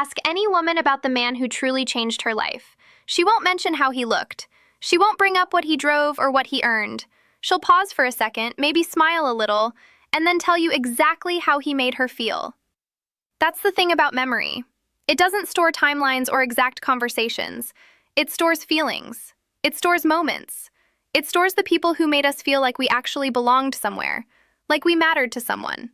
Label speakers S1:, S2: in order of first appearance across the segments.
S1: Ask any woman about the man who truly changed her life. She won't mention how he looked. She won't bring up what he drove or what he earned. She'll pause for a second, maybe smile a little, and then tell you exactly how he made her feel. That's the thing about memory. It doesn't store timelines or exact conversations. It stores feelings. It stores moments. It stores the people who made us feel like we actually belonged somewhere, like we mattered to someone.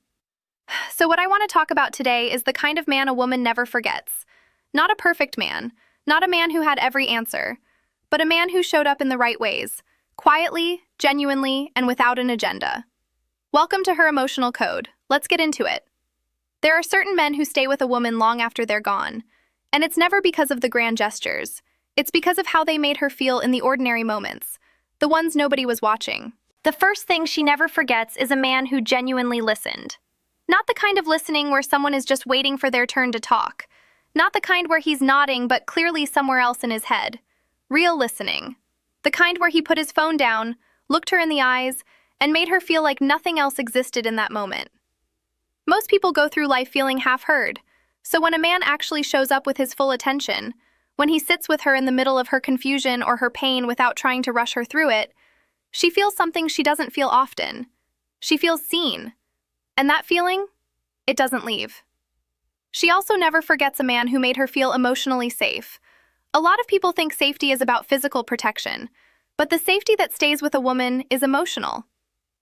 S1: So what I want to talk about today is the kind of man a woman never forgets. Not a perfect man, not a man who had every answer, but a man who showed up in the right ways, quietly, genuinely, and without an agenda. Welcome to her emotional code. Let's get into it. There are certain men who stay with a woman long after they're gone, and it's never because of the grand gestures. It's because of how they made her feel in the ordinary moments, the ones nobody was watching. The first thing she never forgets is a man who genuinely listened. Not the kind of listening where someone is just waiting for their turn to talk. Not the kind where he's nodding but clearly somewhere else in his head. Real listening. The kind where he put his phone down, looked her in the eyes, and made her feel like nothing else existed in that moment. Most people go through life feeling half-heard, so when a man actually shows up with his full attention, when he sits with her in the middle of her confusion or her pain without trying to rush her through it, she feels something she doesn't feel often. She feels seen. And that feeling, it doesn't leave. She also never forgets a man who made her feel emotionally safe. A lot of people think safety is about physical protection, but the safety that stays with a woman is emotional.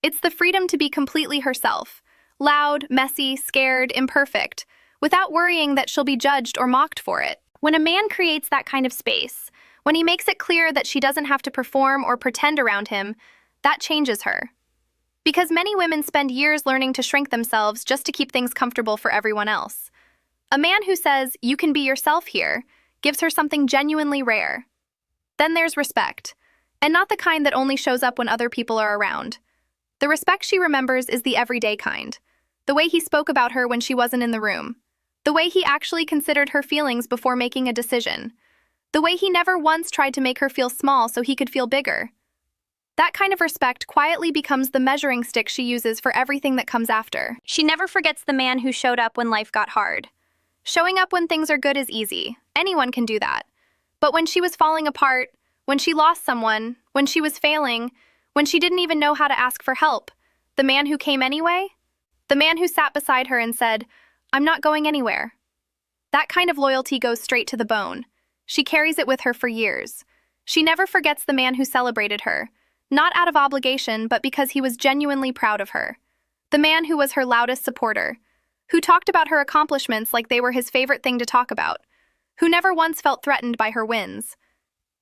S1: It's the freedom to be completely herself, loud, messy, scared, imperfect, without worrying that she'll be judged or mocked for it. When a man creates that kind of space, when he makes it clear that she doesn't have to perform or pretend around him, that changes her. Because many women spend years learning to shrink themselves just to keep things comfortable for everyone else. A man who says, "You can be yourself here," gives her something genuinely rare. Then there's respect, and not the kind that only shows up when other people are around. The respect she remembers is the everyday kind. The way he spoke about her when she wasn't in the room. The way he actually considered her feelings before making a decision. The way he never once tried to make her feel small so he could feel bigger. That kind of respect quietly becomes the measuring stick she uses for everything that comes after. She never forgets the man who showed up when life got hard. Showing up when things are good is easy. Anyone can do that. But when she was falling apart, when she lost someone, when she was failing, when she didn't even know how to ask for help, the man who came anyway? The man who sat beside her and said, "I'm not going anywhere." That kind of loyalty goes straight to the bone. She carries it with her for years. She never forgets the man who celebrated her. Not out of obligation, but because he was genuinely proud of her. The man who was her loudest supporter, who talked about her accomplishments like they were his favorite thing to talk about, who never once felt threatened by her wins.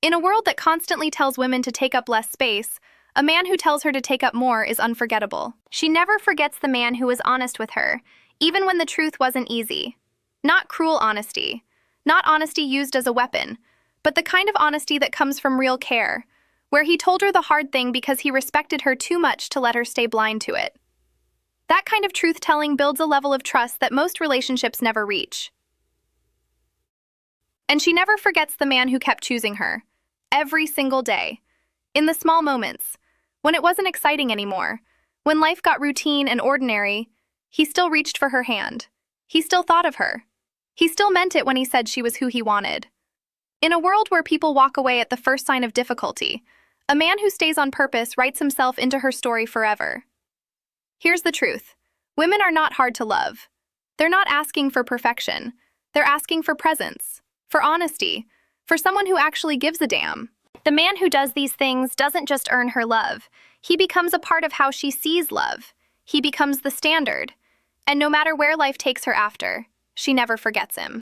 S1: In a world that constantly tells women to take up less space, a man who tells her to take up more is unforgettable. She never forgets the man who was honest with her, even when the truth wasn't easy. Not cruel honesty, not honesty used as a weapon, but the kind of honesty that comes from real care, where he told her the hard thing because he respected her too much to let her stay blind to it. That kind of truth-telling builds a level of trust that most relationships never reach. And she never forgets the man who kept choosing her, every single day, in the small moments, when it wasn't exciting anymore, when life got routine and ordinary, he still reached for her hand. He still thought of her. He still meant it when he said she was who he wanted. In a world where people walk away at the first sign of difficulty, a man who stays on purpose writes himself into her story forever. Here's the truth. Women are not hard to love. They're not asking for perfection. They're asking for presence, for honesty, for someone who actually gives a damn. The man who does these things doesn't just earn her love. He becomes a part of how she sees love. He becomes the standard. And no matter where life takes her after, she never forgets him.